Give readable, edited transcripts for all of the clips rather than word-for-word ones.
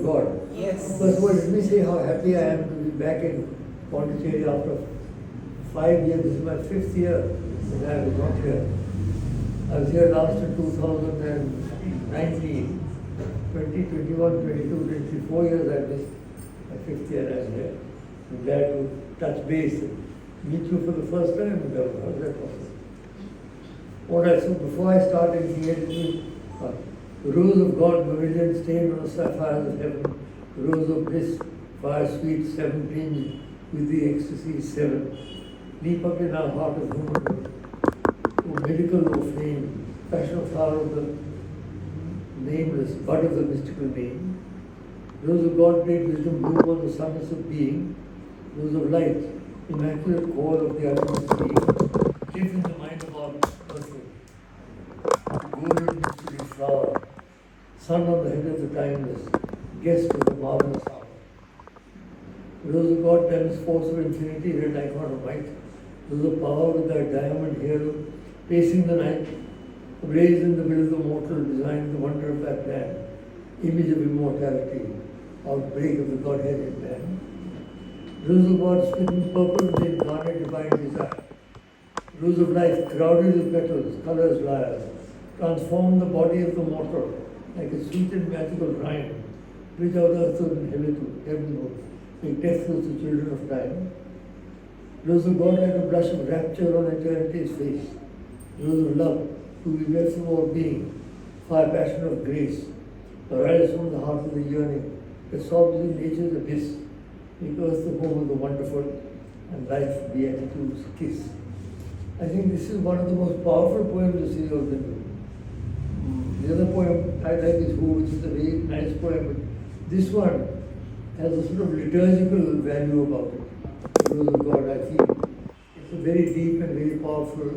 God. Yes. First of all, let me say how happy I am to be back in Pondicherry after 5 years. This is my 5th year that I was not here. I was here last in 2019, 2021, 22, 23, 4 years I missed. My 5th year I was here. I'm glad to touch base and meet you for the first time. How is that possible? All right, so before I start anything, the rose of God, vermilion stained on the sapphires of heaven, the rose of bliss, fire sweet, 7 tinged with the ecstasy 7. Leap up in our heart of humanhood, O miracle of flame, passion flower of the nameless, bud of the mystical name. Rose of God, great wisdom, bloom on the summits of being, rose of light, immaculate core of the uttermost being, live in the mind of our earthhood. Golden mystery flower, sun on the head of the timeless, guest of the marvelous hour. Rose of God, times force of infinity, red icon of might, rose of power with thy diamond halo, pacing the night, raised in the middle of the mortal, designed the wonder of that plan, image of immortality, outbreak of the Godhead in man. Rose of God, spitting purple with the incarnate divine desire. Rose of life, crowded with petals, colors, lyres, transform the body of the mortal like a sweet and magical rhyme, which out earthward and heavenward, make deathless the children of time. Rose of God, like a blush of rapture on eternity's face. Rose of love, who we breath of our being, fire passion of grace, arise from the heart of the yearning, that sobs in nature's abyss, make earth the home of the wonderful, and life beatitude's kiss. I think this is one of the most powerful poems of Sri Aurobindo. The other poem I like is Who, which is a very nice poem, but this one has a sort of liturgical value about it. Rose of God, I feel. It's a very deep and very powerful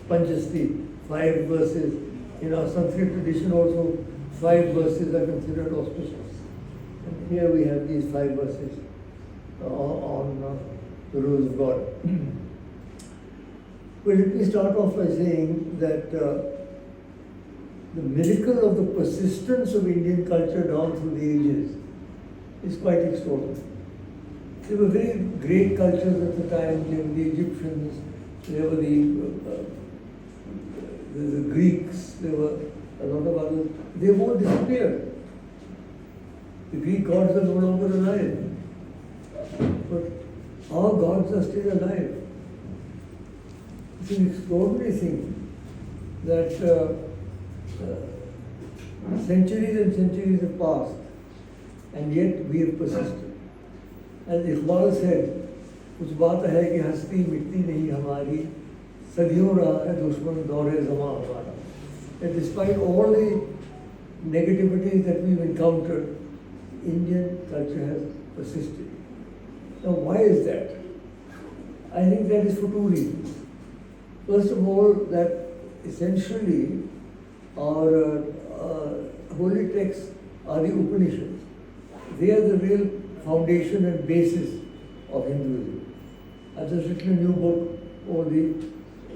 Panchasti, 5 verses. In our Sanskrit tradition also, 5 verses are considered auspicious. And here we have these 5 verses on the Rose of God. Well, let me start off by saying that the miracle of the persistence of Indian culture down through the ages is quite extraordinary. There were very great cultures at the time. There were the Egyptians, there were the Greeks, there were a lot of others. They've all disappeared. The Greek gods are no longer alive. But our gods are still alive. It's an extraordinary thing that centuries and centuries have passed, and yet we have persisted. As Iqbal said, कुछ बात है कि हस्ती मिटती नहीं हमारी, सदियों रहा है दुश्मन दौरे ज़मां हमारा. And despite all the negativities that we've encountered, Indian culture has persisted. Now, why is that? I think that is for 2 reasons. First of all, that essentially our holy texts are the Upanishads. They are the real foundation and basis of Hinduism. I've just written a new book on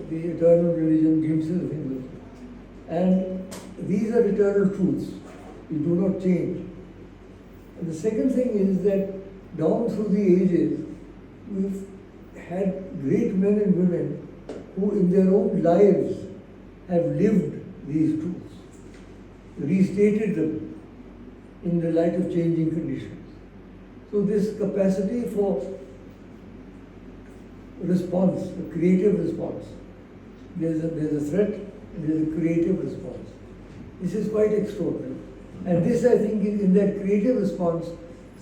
the eternal religion, glimpses of Hinduism. And these are eternal truths. We do not change. And the second thing is that down through the ages, we've had great men and women who in their own lives have lived these truths, restated them in the light of changing conditions. So this capacity for response, a creative response, there's a threat and there's a creative response. This is quite extraordinary. And this, I think, is in that creative response,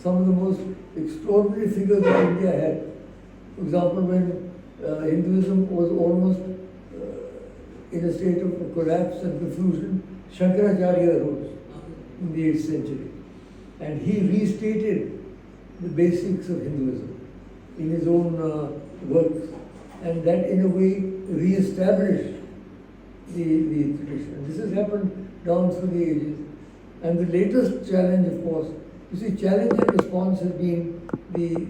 some of the most extraordinary figures that India had. For example, when Hinduism was almost in a state of collapse and confusion, Shankaracharya arose in the 8th century. And he restated the basics of Hinduism in his own works. And that, in a way, re-established the tradition. And this has happened down through the ages. And the latest challenge, of course, you see, challenge and response has been the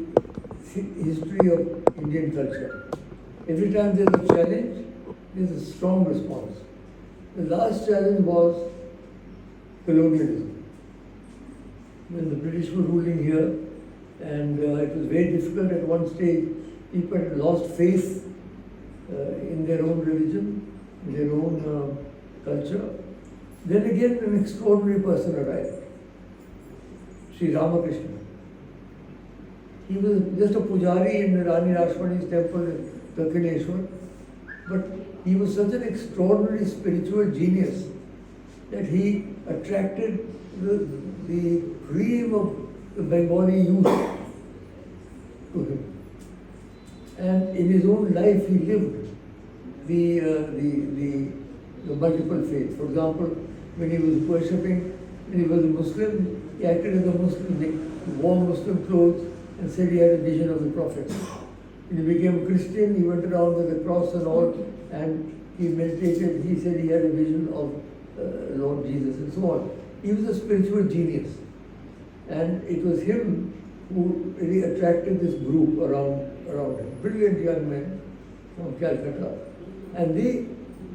history of Indian culture. Every time there's a challenge, there's a strong response. The last challenge was colonialism. when the British were ruling here, and it was very difficult at one stage. People had lost faith in their own religion, in their own culture. Then again, an extraordinary person arrived, Sri Ramakrishna. He was just a pujari in Rani Rashmani's temple in Dakshineshwar, but he was such an extraordinary spiritual genius that he attracted the cream of the Bengali youth to him. And in his own life, he lived the multiple faiths. For example, when he was worshipping, when he was a Muslim, he acted as a Muslim, he wore Muslim clothes and said he had a vision of the Prophet. When he became a Christian, he went around with a cross and all, and he meditated, he said he had a vision of Lord Jesus and so on. He was a spiritual genius. And it was him who really attracted this group around him. Brilliant young men from Calcutta. And they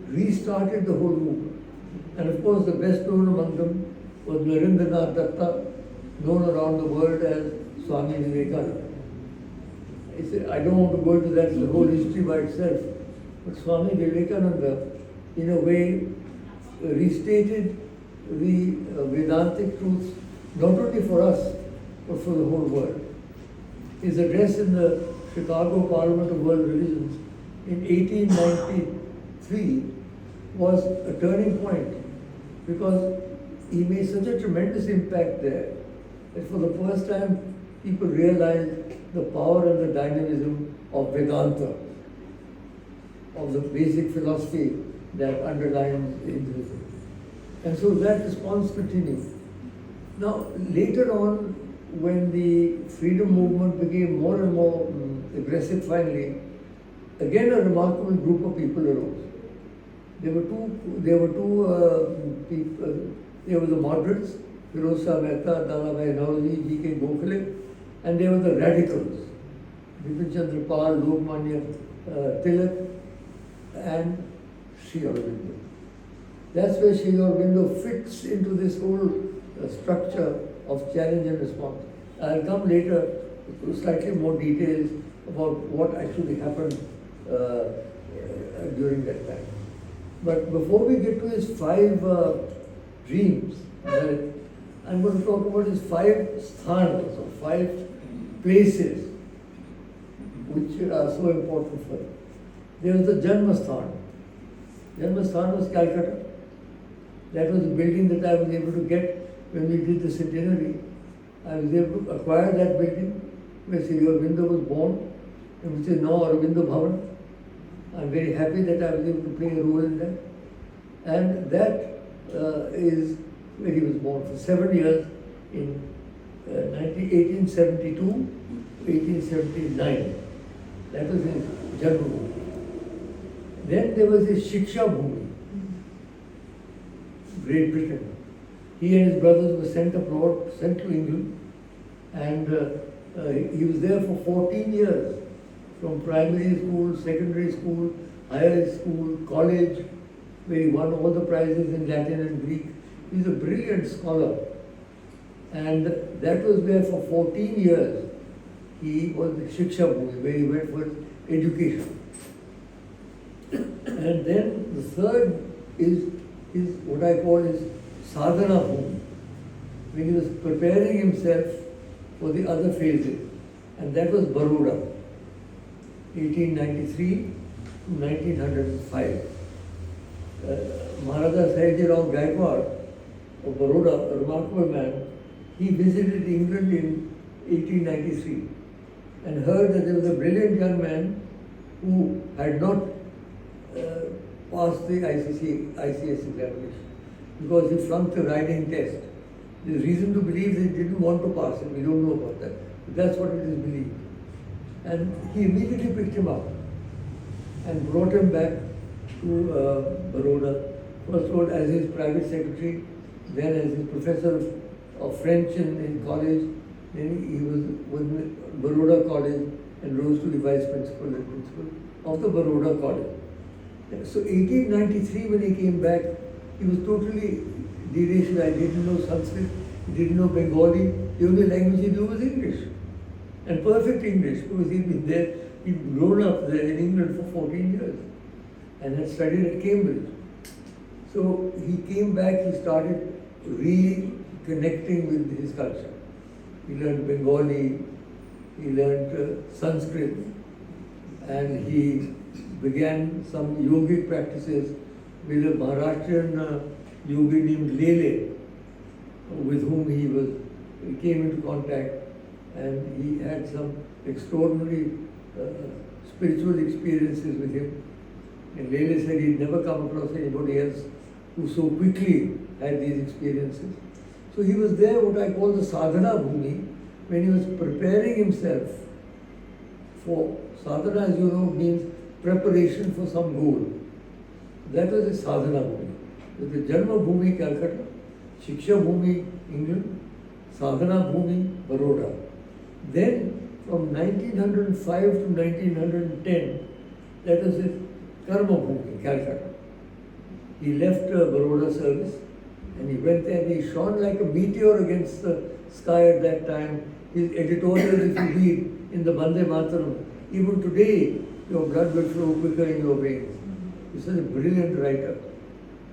restarted the whole movement. And of course, the best known among them was Narendranath Datta, known around the world as Swami Vivekananda. I don't want to go into that, the whole history by itself. But Swami Vivekananda, in a way, restated the Vedantic truths, not only for us, but for the whole world. His address in the Chicago Parliament of World Religions in 1893 was a turning point, because he made such a tremendous impact there that for the first time people realized the power and the dynamism of Vedanta, of the basic philosophy that underlines Hinduism. And so that response continued. Now, later on, when the freedom movement became more and more aggressive finally, again a remarkable group of people arose. There were two people. There were the moderates, Firoz Shah Mehta, Dalabhai Nauroji, G.K. Gokhale, and there were the radicals, Bipin Chandra Pal, Lokmanya Tilak, and Sri Aurobindo. That's where Sri Aurobindo fits into this whole structure of challenge and response. I'll come later to slightly more details about what actually happened during that time. But before we get to his 5 dreams, I'm going to talk about his 5 sthanas, or 5 places which are so important for him. There was the Janmasthana. Janmasthana was Calcutta. That was the building that I was able to get when we did the centenary. I was able to acquire that building where Sri Aurobindo was born, and which is now Aurobindo Bhavan. I'm very happy that I was able to play a role in that. And that is where he was born for 7 years in 1872 to 1879. That was his Janmabhoomi. Then there was his Shiksha Bhoomi, Great Britain. He and his brothers were sent abroad, sent to England, and he was there for 14 years, from primary school, secondary school, higher school, college, where he won all the prizes in Latin and Greek. He's a brilliant scholar. And that was where for 14 years he was the Shiksha Bhoomi, where he went for education. And then the third is what I call his Sadhana Bhoomi, when he was preparing himself for the other phases. And that was Baroda, 1893 to 1905. Maharaja Sahajirao Gaikwad of Baroda, a remarkable man, he visited England in 1893 and heard that there was a brilliant young man who had not passed the ICS examination because he flunked the writing test. There's reason to believe that he didn't want to pass it. We don't know about that. But that's what it is believed. And he immediately picked him up and brought him back to Baroda. First of all, as his private secretary, then as his professor of French in college. Then he was with Baroda College and rose to the vice principal and principal of the Baroda College. So 1893, when he came back, he was totally derailed. I didn't know Sanskrit. He didn't know Bengali. The only language he knew was English. And perfect English, because he'd been there, he'd grown up there in England for 14 years and had studied at Cambridge. So he came back, he started reconnecting with his culture. He learned Bengali, he learned Sanskrit, and he began some yogic practices with a Maharashtrian yogi named Lele, with whom he came into contact, and he had some extraordinary spiritual experiences with him. And Lele said he'd never come across anybody else who so quickly had these experiences. So he was there, what I call the sadhana bhumi, when he was preparing himself for sadhana, as you know, means preparation for some goal. That was his sadhana bhumi. With the Janma Bhumi, Calcutta, Shiksha Bhumi, England, Sadhana Bhumi, Baroda. Then from 1905 to 1910, that was his Karma Bhumi, Calcutta. He left Baroda service and he went there and he shone like a meteor against the sky at that time. His editorials, if you read in the Bande Mataram, even today your blood will flow quicker in your veins. He's such a brilliant writer.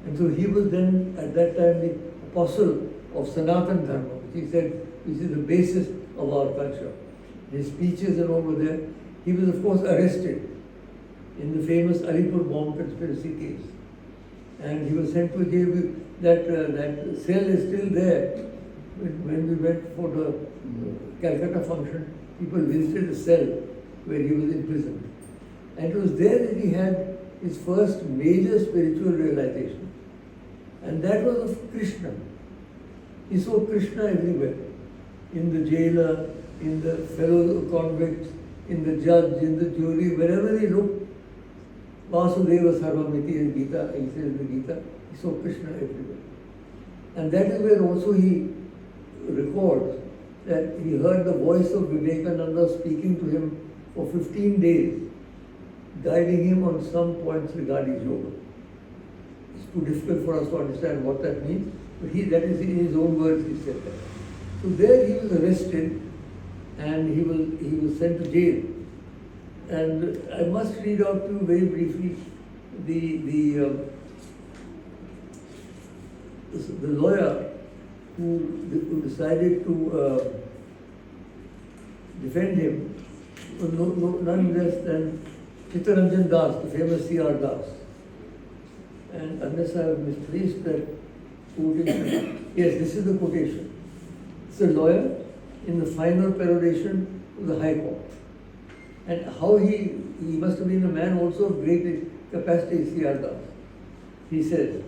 And so he was then at that time the apostle of Sanatan Dharma, which he said, which is the basis of our culture. His speeches and all were there. He was of course arrested in the famous Alipur bomb conspiracy case. And he was sent to jail. That cell is still there. When we went for the Calcutta function, people visited the cell where he was imprisoned. And it was there that he had his first major spiritual realization. And that was of Krishna. He saw Krishna everywhere. In the jailer, in the fellow convicts, in the judge, in the jury, wherever he looked. Vasudeva Sarvamiti in Gita, he says in the Gita, he saw Krishna everywhere. And that is where also he records that he heard the voice of Vivekananda speaking to him for 15 days, guiding him on some points regarding yoga. It's too difficult for us to understand what that means, but that is in his own words he said that. So there he was arrested and he was sent to jail. And I must read out to you very briefly the lawyer who decided to defend him was none less than Chittaranjan Das, the famous C.R. Das. And unless I have misplaced that quotation, yes, this is the quotation. It's a lawyer in the final peroration to the High Court. And how he must have been a man also of great capacity, C.R. Das. He says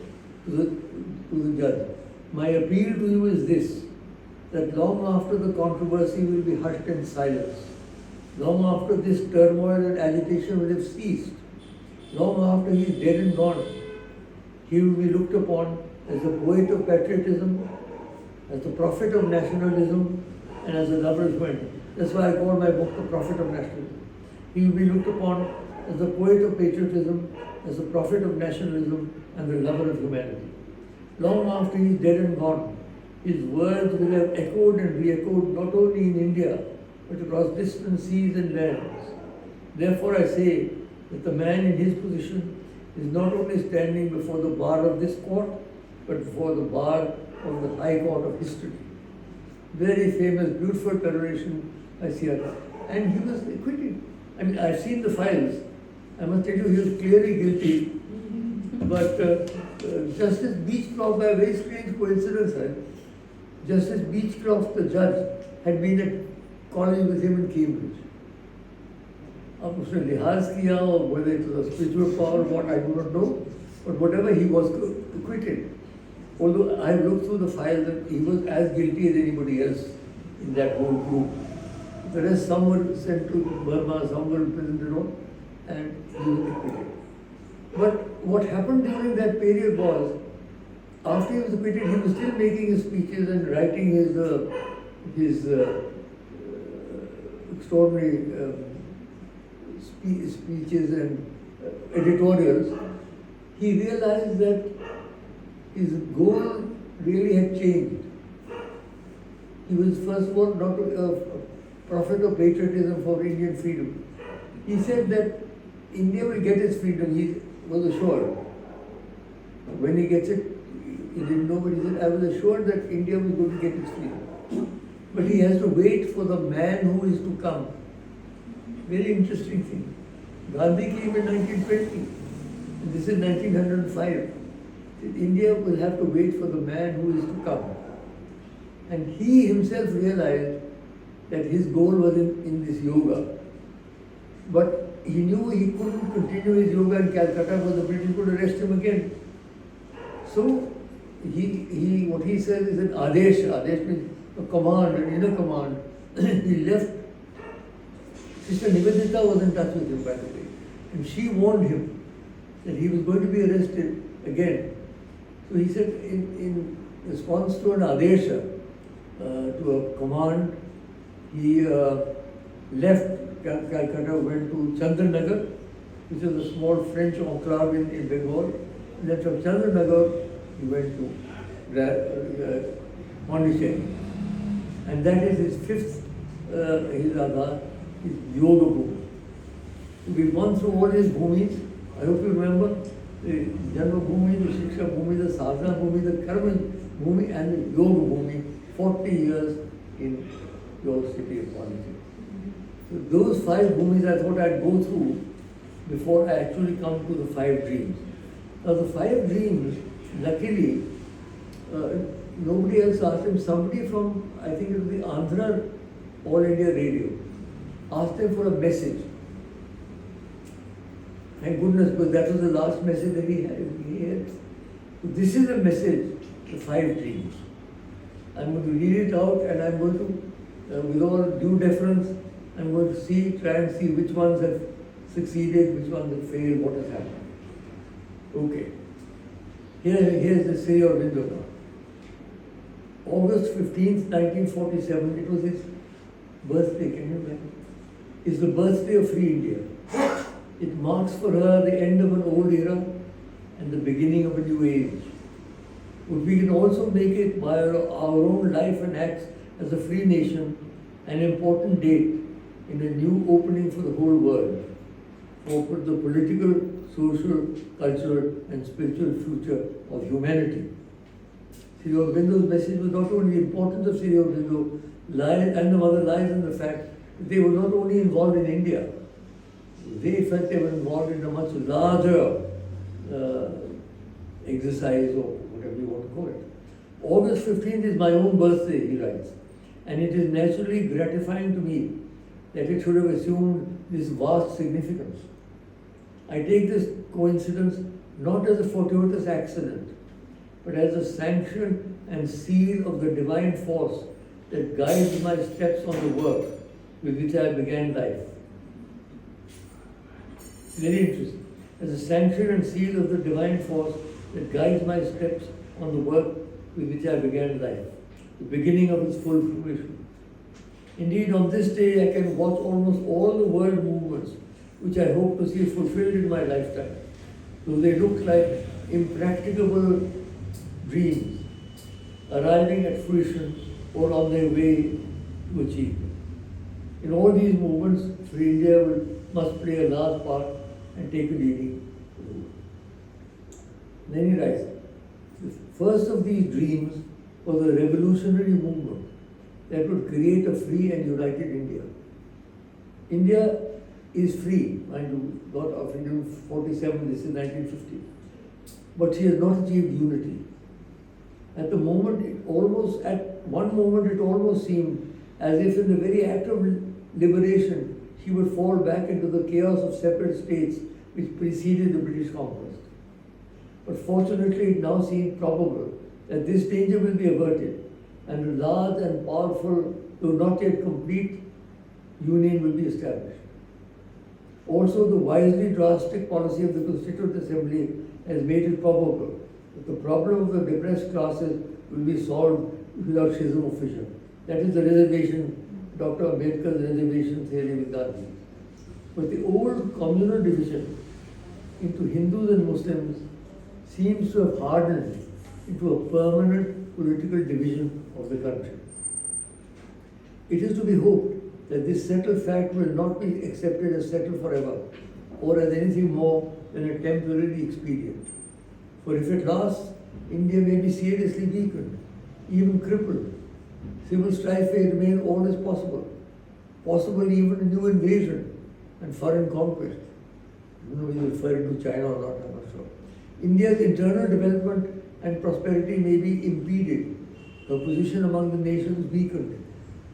to the judge, my appeal to you is this, that long after the controversy will be hushed in silence, long after this turmoil and agitation will have ceased, long after he is dead and gone, he will be looked upon as a poet of patriotism, as the prophet of nationalism, and as a lover of humanity. That's why I call my book The Prophet of Nationalism. He will be looked upon as the poet of patriotism, as the prophet of nationalism, and the lover of humanity. Long after he is dead and gone, his words will have echoed and re-echoed not only in India, but across distant seas and lands. Therefore I say that the man in his position is not only standing before the bar of this court, but before the bar of the High Court of history. Very famous, beautiful peroration by C.R. And he was acquitted. I mean, I've seen the files. I must tell you, he was clearly guilty. But Justice Beechcroft, by a very strange coincidence, Justice Beechcroft, the judge, had been at college with him in Cambridge. अब उसने लिहाज किया और whether it was a spiritual power or what, I do not know. But whatever, he was acquitted. Although I have looked through the files and he was as guilty as anybody else in that whole group. The rest, some were sent to Burma, some were imprisoned and all, and he was acquitted. But what happened during that period was, after he was acquitted, he was still making his speeches and writing his extraordinary speeches and editorials. He realized that his goal really had changed. He was first of all not a prophet of patriotism for Indian freedom. He said that India will get its freedom. He was assured. When he gets it, he didn't know, but he said, I was assured that India was going to get its freedom. But he has to wait for the man who is to come. Very interesting thing. Gandhi came in 1920, and this is 1905. India will have to wait for the man who is to come. And he himself realized that his goal was in this yoga. But he knew he couldn't continue his yoga in Calcutta because the British would arrest him again. So what he said is an Adesh. Adesh means a command, an inner command. He left. Sister Nivedita was in touch with him, by the way. And she warned him that he was going to be arrested again. So he said, in response to an Adesha, to a command, he left Calcutta, went to Chandranagar, which is a small French enclave in Bengal. And then from Chandranagar, he went to Pondicherry. And that is his fifth, his yoga bhumi. We've gone through all his bhumis. I hope you remember the Janma Bhumi, the Shiksha Bhumi, the Sadhana Bhumi, the Karma Bhumi, and the Yoga Bhumi, 40 years in your city of Pondicherry. So those 5 bhumis I thought I'd go through before I actually come to the 5 dreams. Now the 5 dreams, luckily, nobody else asked him. Somebody from, I think it was the Andhra All India Radio, asked him for a message. Thank goodness, because that was the last message that he had. So this is a message, the 5 dreams. I'm going to read it out, and I'm going to, with all due deference, I'm going to try and see which ones have succeeded, which ones have failed, what has happened. Okay. Here's the Sri Aurobindo now. August 15th, 1947, it was his birthday, can you imagine? It's the birthday of Free India. It marks for her the end of an old era and the beginning of a new age. But we can also make it by our own life and acts as a free nation an important date in a new opening for the whole world, for the political, social, cultural and spiritual future of humanity. Sri Aurobindo's message was not only the importance of Sri Aurobindo and the mother lies in the fact that they were not only involved in India, they felt they were involved in a much larger exercise or whatever you want to call it. August 15th is my own birthday, he writes, and it is naturally gratifying to me that it should have assumed this vast significance. I take this coincidence not as a fortuitous accident, but as a sanction and seal of the divine force that guides my steps on the work with which I began life. Very interesting. As a sanction and seal of the divine force that guides my steps on the work with which I began life, the beginning of its full fruition. Indeed, on this day I can watch almost all the world movements which I hope to see fulfilled in my lifetime, though they look like impracticable dreams arriving at fruition or on their way to achievement. In all these movements, Free India must play a large part and take a leading role. Then he writes, the first of these dreams was a revolutionary movement that would create a free and united India. India is free, mind you, got of freedom 47, this is 1950. But she has not achieved unity. At one moment it almost seemed as if in the very act of liberation, she would fall back into the chaos of separate states which preceded the British conquest. But fortunately, it now seems probable that this danger will be averted and a large and powerful, though not yet complete, union will be established. Also, the wisely drastic policy of the Constituent Assembly has made it probable that the problem of the depressed classes will be solved without schism or fission. That is the reservation, Dr. Ambedkar's reservation theory with Gandhi. But the old communal division into Hindus and Muslims seems to have hardened into a permanent political division of the country. It is to be hoped that this settled fact will not be accepted as settled forever, or as anything more than a temporary expedient. For if it lasts, India may be seriously weakened, even crippled. Civil strife may remain always possible, possible even a new invasion and foreign conquest. I don't know if you're referring to China or not, I'm not sure. India's internal development and prosperity may be impeded, her position among the nations weakened,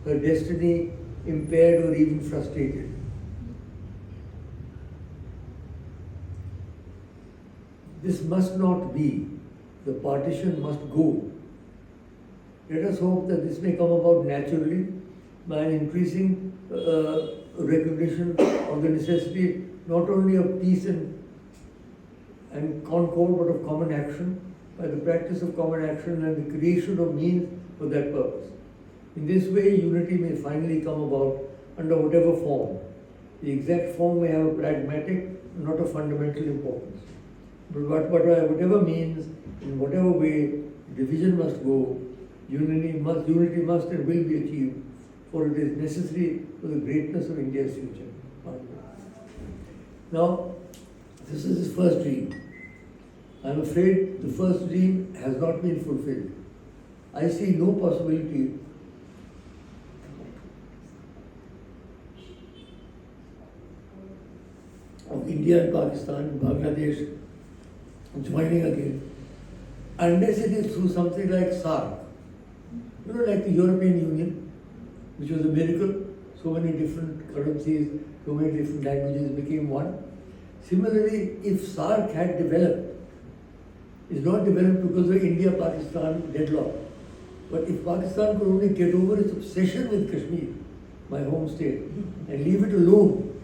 her destiny impaired or even frustrated. This must not be. The partition must go. Let us hope that this may come about naturally by an increasing recognition of the necessity not only of peace and concord, but of common action, by the practice of common action and the creation of means for that purpose. In this way, unity may finally come about under whatever form. The exact form may have a pragmatic, not a fundamental importance. But whatever means, in whatever way, division must go, unity must and will be achieved, for it is necessary for the greatness of India's future. Now, this is his first dream. I am afraid the first dream has not been fulfilled. I see no possibility of India and Pakistan, Bangladesh joining again, unless it is through something like SAARC. You know, like the European Union, which was a miracle, so many different currencies, so many different languages became one. Similarly, if SAARC had developed, it's not developed because of India-Pakistan deadlock, but if Pakistan could only get over its obsession with Kashmir, my home state, and leave it alone,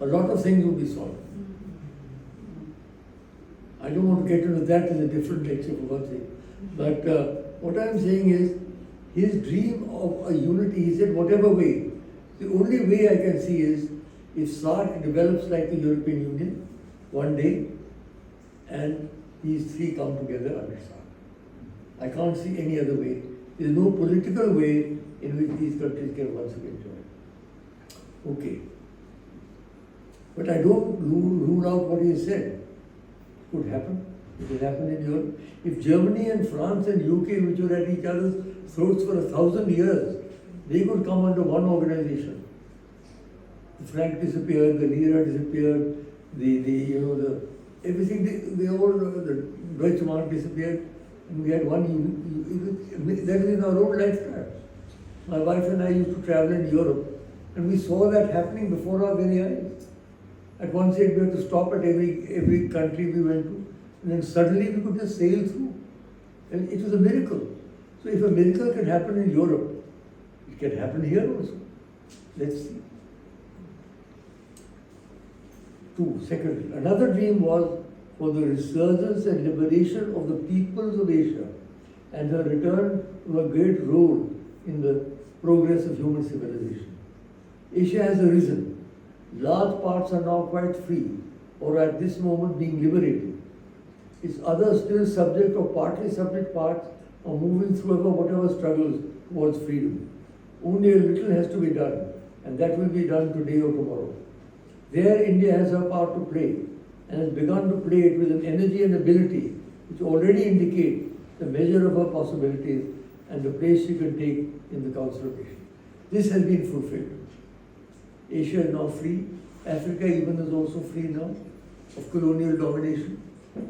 a lot of things would be solved. I don't want to get into that as a different lecture for one thing. But what I'm saying is, his dream of a unity, he said, whatever way. The only way I can see is if SAARC develops like the European Union one day and these three come together under SAARC. I can't see any other way. There is no political way in which these countries can once again join. Okay. But I don't rule out what he said. It could happen. It will happen in Europe. If Germany and France and UK, which were at each other's throats for 1,000 years, they could come under one organization. The franc disappeared, the lira disappeared, the everything, they all, the Deutsche Mark disappeared, and we had one, that is in our own lifetime. My wife and I used to travel in Europe, and we saw that happening before our very eyes. At one stage we had to stop at every country we went to, and then suddenly we could just sail through. And it was a miracle. So if a miracle can happen in Europe, it can happen here also. Let's see. Secondly, another dream was for the resurgence and liberation of the peoples of Asia and her return to a great role in the progress of human civilization. Asia has arisen. Large parts are now quite free, or at this moment being liberated. Its other still subject or partly subject parts are moving through whatever struggles towards freedom. Only a little has to be done, and that will be done today or tomorrow. There India has her part to play, and has begun to play it with an energy and ability which already indicate the measure of her possibilities and the place she can take in the Council of Asia. This has been fulfilled. Asia is now free. Africa even is also free now of colonial domination.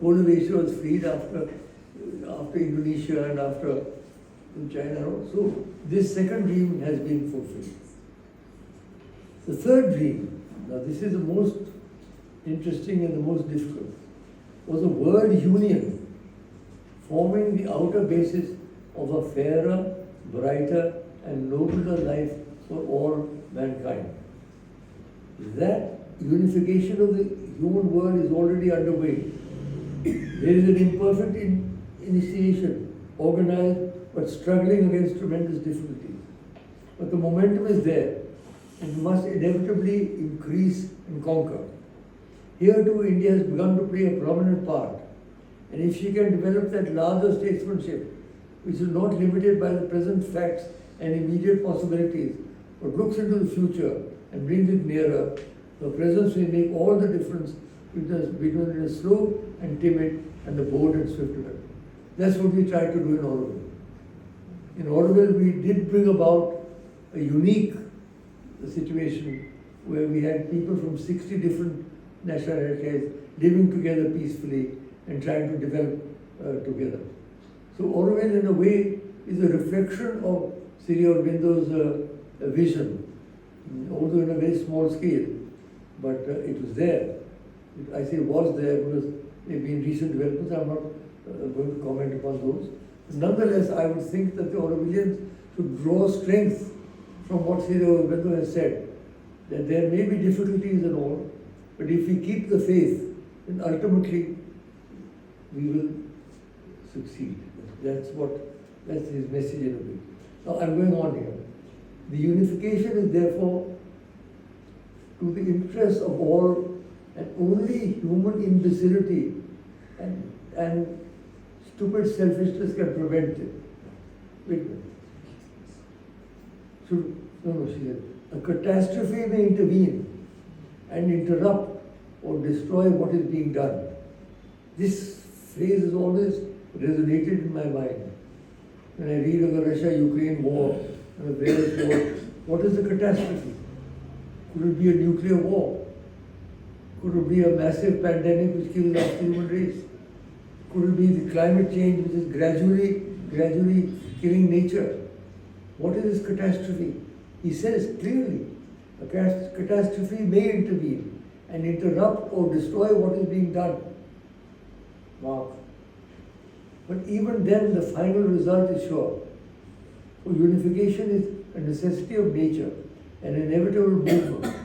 Whole of Asia was freed after Indonesia and after China also. This second dream has been fulfilled. The third dream, now this is the most interesting and the most difficult, was a world union forming the outer basis of a fairer, brighter and nobler life for all mankind. That unification of the human world is already underway. There is an imperfect initiation, organized but struggling against tremendous difficulties. But the momentum is there and must inevitably increase and conquer. Here too India has begun to play a prominent part, and if she can develop that larger statesmanship, which is not limited by the present facts and immediate possibilities, but looks into the future and brings it nearer. Her presence will make all the difference between the slow and timid and the bold and swift one. That's what we tried to do in Auroville. In Auroville, we did bring about a unique situation where we had people from 60 different nationalities living together peacefully and trying to develop together. So Auroville, in a way, is a reflection of Sri Aurobindo's vision, although in a very small scale, but it was there. I say was there because there have been recent developments. I'm not going to comment upon those. Nonetheless, I would think that the Aurovillians should draw strength from what Sri Aurobindo has said, that there may be difficulties and all, but if we keep the faith, then ultimately we will succeed. That's his message in a way. Now I'm going on here. The unification is therefore to the interest of all, and only human imbecility and stupid selfishness can prevent it. Wait a minute. She said, a catastrophe may intervene and interrupt or destroy what is being done. This phrase has always resonated in my mind. When I read of the Russia-Ukraine war and the various wars, what is the catastrophe? Could it be a nuclear war? Could it be a massive pandemic which kills half the human race? Could it be the climate change which is gradually killing nature? What is this catastrophe? He says clearly, a catastrophe may intervene and interrupt or destroy what is being done. Mark. But even then, the final result is sure. For unification is a necessity of nature, an inevitable movement.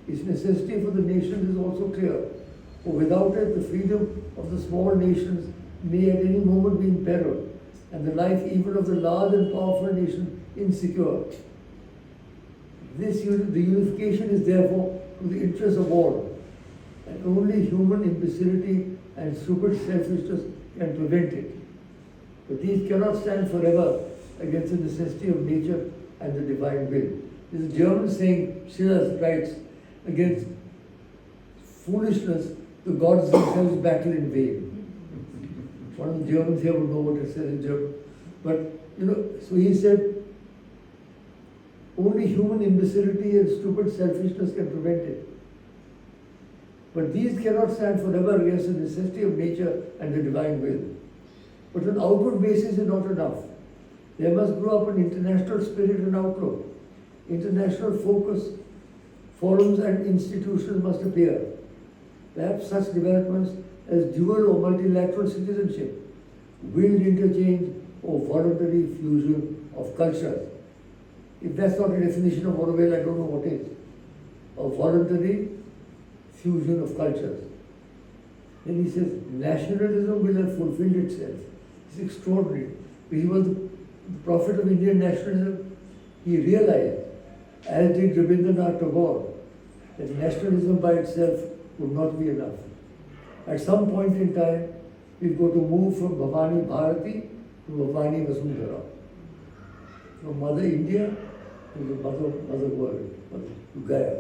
Its necessity for the nations is also clear, for without it, the freedom of the small nations may at any moment be in peril, and the life even of the large and powerful nation insecure. The unification is therefore to the interest of all, and only human imbecility and stupid selfishness can prevent it. But these cannot stand forever against the necessity of nature and the divine will. This is a German saying, Schiller writes, against foolishness, the gods themselves battle in vain. One of the Germans here would know what it says in German. But, so he said, only human imbecility and stupid selfishness can prevent it. But these cannot stand forever against the necessity of nature and the divine will. But an outward basis is not enough. There must grow up an international spirit and outlook. International focus, forums and institutions must appear. Perhaps such developments as dual or multilateral citizenship, willed interchange or voluntary fusion of cultures. If that's not a definition of Auroville, I don't know what is. A voluntary fusion of cultures. Then he says, nationalism will have fulfilled itself. It's extraordinary. He was the prophet of Indian nationalism. He realized, as did Rabindranath Tagore, that nationalism by itself would not be enough. At some point in time, we've got to move from Bhavani Bharati to Bhavani Vasundhara. From Mother India to the Mother World, to Gaia.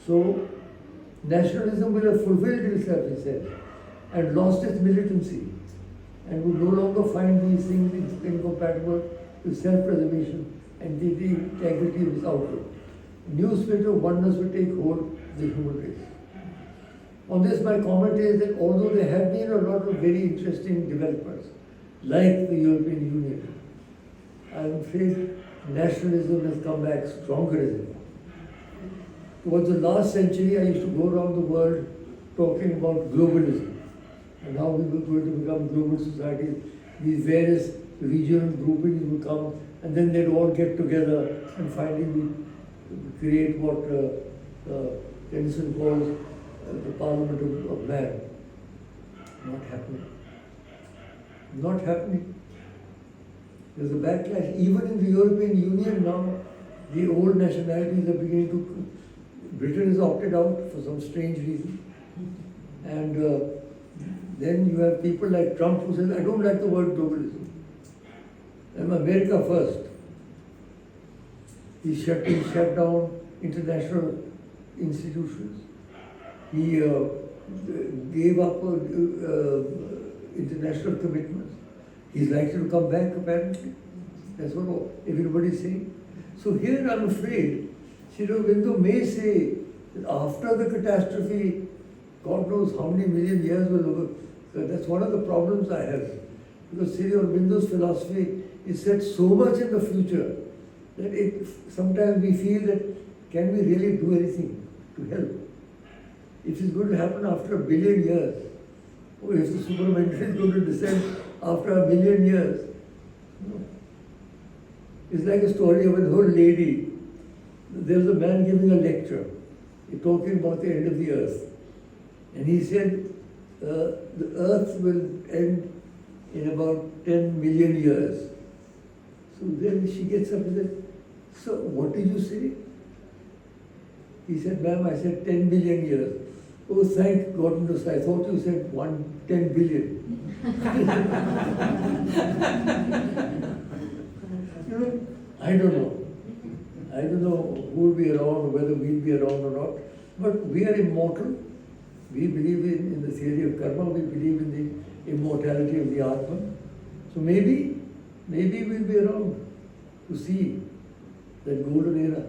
So, nationalism will have fulfilled itself, he said, and lost its militancy, and would no longer find these things incompatible with self-preservation and the integrity of its outlook. A new spirit of oneness will take hold of the human race. On this, my comment is that although there have been a lot of very interesting developments, like the European Union, I'm afraid nationalism has come back stronger as ever. Towards the last century, I used to go around the world talking about globalism and how we were going to become global societies. These various regional groupings would come and then they'd all get together and finally we create what Tennyson calls the Parliament of Man. Not happening. Not happening. There's a backlash. Even in the European Union now, the old nationalities are beginning to... Britain has opted out for some strange reason. And then you have people like Trump who says, I don't like the word globalism. I'm America first. He shut down international institutions. He gave up international commitments. He's likely to come back, apparently. That's what everybody's saying. So here I'm afraid Sri Aurobindo may say that after the catastrophe, God knows how many million years will over. That's one of the problems I have. Because Sri Aurobindo's philosophy is set so much in the future that sometimes we feel that can we really do anything to help? If it's going to happen after 1 billion years, or if the supermental is going to descend after 1 million years, no. It's like a story of an old lady. There was a man giving a lecture, talking about the end of the earth. And he said, the earth will end in about 10 million years. So then she gets up and said, so what did you say? He said, ma'am, I said 10 billion years. Oh, thank goodness, I thought you said 10 billion. You know, I don't know. I don't know who will be around, whether we'll be around or not. But we are immortal. We believe in the theory of karma. We believe in the immortality of the Atma. So maybe we'll be around to see that golden era.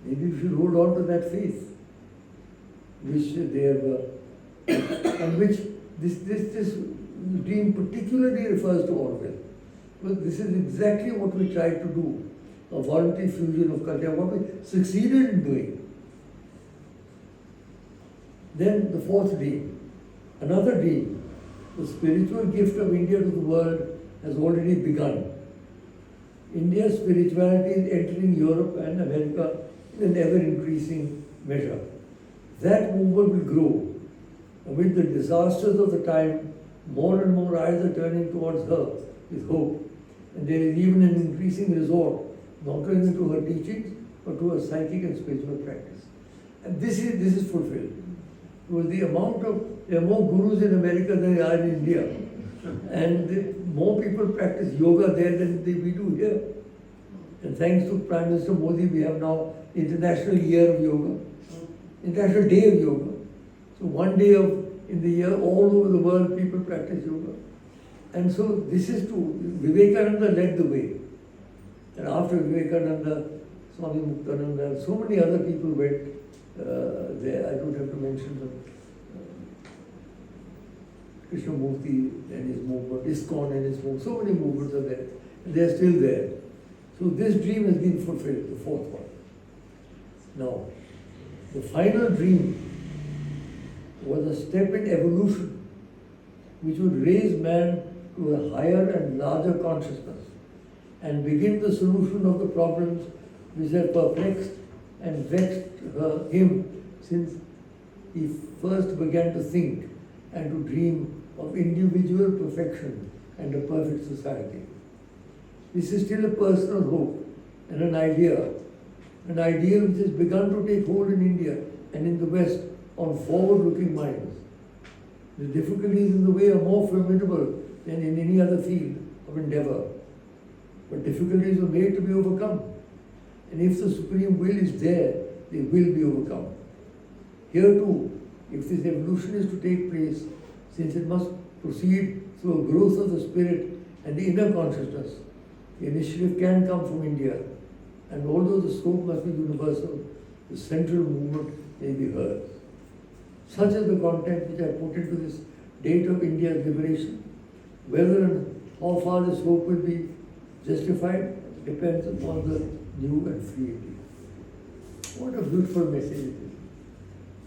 Maybe we should hold on to that faith, which they have, and which this dream particularly refers to Auroville. Because this is exactly what we tried to do, a voluntary fusion of culture, what we succeeded in doing. Then the fourth dream, another dream, the spiritual gift of India to the world has already begun. India's spirituality is entering Europe and America in an ever-increasing measure. That movement will grow. Amid the disasters of the time, more and more eyes are turning towards her with hope. And there is even an increasing resort, not only to her teachings, but to her psychic and spiritual practice. And this is fulfilled. Because there are more gurus in America than there are in India. And more people practice yoga there than we do here. And thanks to Prime Minister Modi, we have now the International Year of Yoga, International Day of Yoga. So one day in the year, all over the world, people practice yoga. And so this is true. Vivekananda led the way. And after Vivekananda, Swami Muktananda, so many other people went there. I don't have to mention them. Krishnamurti and his movement, ISKCON and his movement, so many movements are there. And they are still there. So this dream has been fulfilled, the fourth one. Now, the final dream was a step in evolution which would raise man to a higher and larger consciousness and begin the solution of the problems which have perplexed and vexed him since he first began to think and to dream of individual perfection and a perfect society. This is still a personal hope and an ideal which has begun to take hold in India and in the West on forward-looking minds. The difficulties in the way are more formidable than in any other field of endeavor. But difficulties are made to be overcome. And if the supreme will is there, they will be overcome. Here too, if this evolution is to take place, since it must proceed through a growth of the spirit and the inner consciousness, the initiative can come from India. And although the scope must be universal, the central movement may be hers. Such is the content which I put into this date of India's liberation. Whether and how far this hope will be justified depends upon the new and free India. What a beautiful message it is.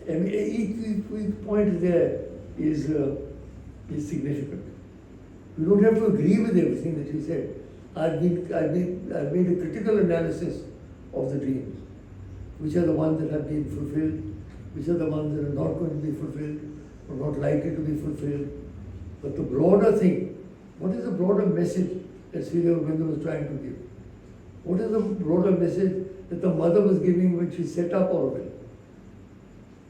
I mean, each point there is significant. You don't have to agree with everything that he said. I've made a critical analysis of the dreams. Which are the ones that have been fulfilled, which are the ones that are not going to be fulfilled, or not likely to be fulfilled. But the broader thing, what is the broader message that Sri Aurobindo was trying to give? What is the broader message that the mother was giving when she set up Auroville?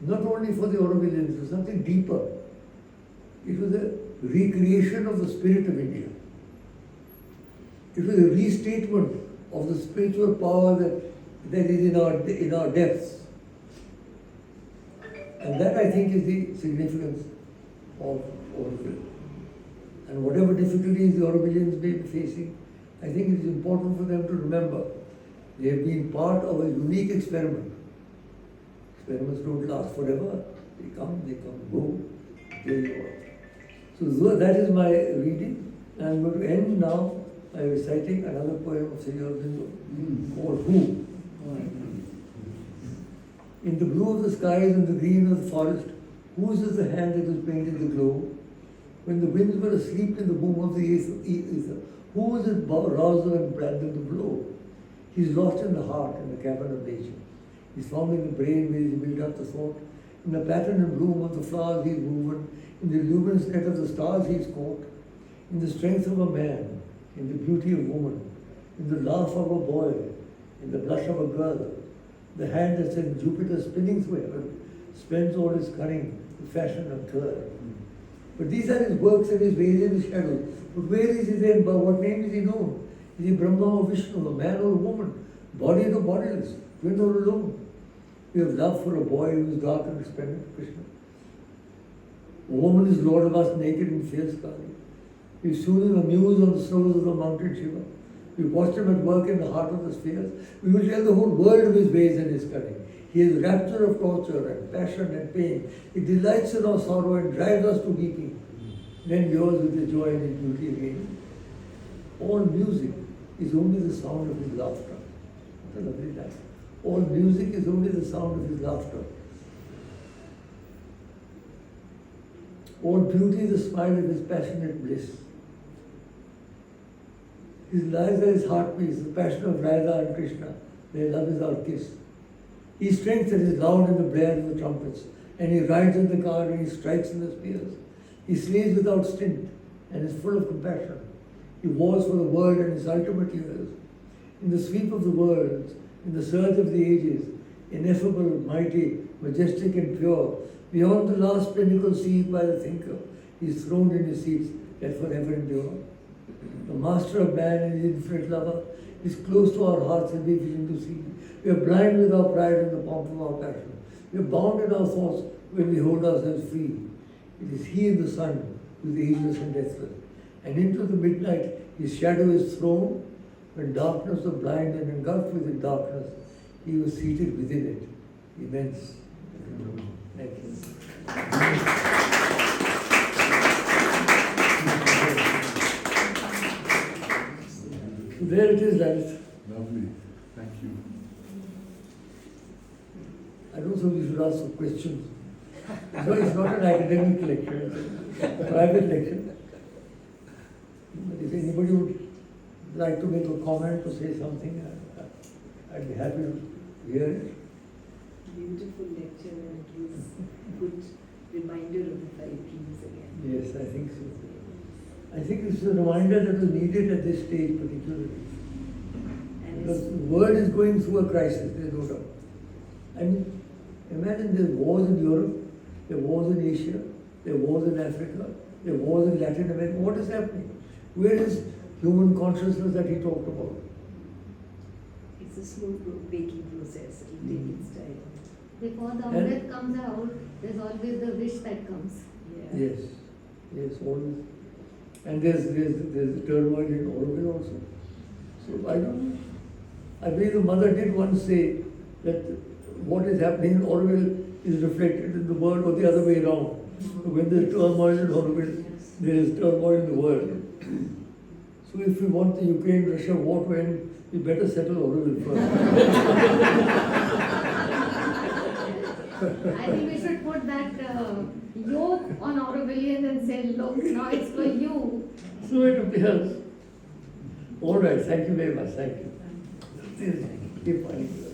Not only for the Aurovillians, it was something deeper. It was a recreation of the spirit of India. It was a restatement of the spiritual power that is in our depths. And that, I think, is the significance of Auroville. And whatever difficulties the Aurovillians may be facing, I think it is important for them to remember they have been part of a unique experiment. Experiments don't last forever. They come, go, there you are. So that is my reading. And I'm going to end now by reciting another poem of Singh Aurobindo called Who? In the blue of the skies and the green of the forest, whose is the hand that was painted the glow? When the winds were asleep in the boom of the ether, who was it roused and branded the blow? He's lost in the heart, in the cavern of nature. He's found in the brain where he's built up the thought. In the pattern and bloom of the flowers he's woven. In the luminous net of the stars he's caught. In the strength of a man, in the beauty of woman, in the laugh of a boy, in the blush of a girl. The hand that sends Jupiter spinning through heaven spends all his cunning to fashion a curl. But these are his works and his ways and his shadows. But where is he then? By what name is he known? Is he Brahma or Vishnu, a man or a woman, bodied or bodiless, twin or alone? We have love for a boy who is dark and resplendent, Krishna. A woman is lord of us, naked and fierce Kali. We soothe him amused on the snows of the mountain Shiva. We watched him at work in the heart of the spheres. We will tell the whole world of his ways and his cunning. He is rapture of torture and passion and pain. He delights in our sorrow and drives us to weeping. Then yours with the joy and his beauty again. All music is only the sound of his laughter. What a lovely line. All music is only the sound of his laughter. All beauty is the smile of his passionate bliss. His lies are his heartbeats, the passion of Radha and Krishna. Their love is our kiss. He strength that is loud in the blare of the trumpets, and he rides in the car and he strikes in the spears. He slays without stint and is full of compassion. He wars for the world and his ultimate years. In the sweep of the worlds, in the surge of the ages, ineffable, mighty, majestic and pure, beyond the last pinnacle seized by the thinker, he is throned in his seats that forever endure. The master of man and his infinite lover is close to our hearts and we vision to see. We are blind with our pride and the pomp of our passion. We are bound in our thoughts when we hold ourselves free. It is he in the sun who is ageless and deathless. And into the midnight his shadow is thrown. When darkness was blind and engulfed within darkness, he was seated within it. Immense. Thank you. So there it is, Lalit. Lovely. Thank you. I don't think we should ask for questions. So it's not an academic lecture, it's a private lecture. But if anybody would like to make a comment or say something, I'd be happy to hear it. Beautiful lecture, and it was a good reminder of the five dreams again. Yes, I think so. I think it's a reminder that was needed at this stage particularly. And Because the world is going through a crisis, there's no doubt. I mean, imagine there's wars in Europe, there are wars in Asia, there are wars in Africa, there are wars in Latin America. What is happening? Where is human consciousness that he talked about? it's a slow baking process. It will take its time. Before the Amrit comes out, there's always the wish that comes. Yeah. Yes, always. And there's turmoil in Auroville also. So I don't know. I believe the mother did once say that what is happening in Auroville is reflected in the world or the other way around. So when there's turmoil in Auroville, there is turmoil in the world. So if we want the Ukraine-Russia war to end, we better settle Auroville first. I think we should put that yoke on Aurovillians and say, look, now it's for you. So it appears. All right, thank you very much. Thank you. Keep finding.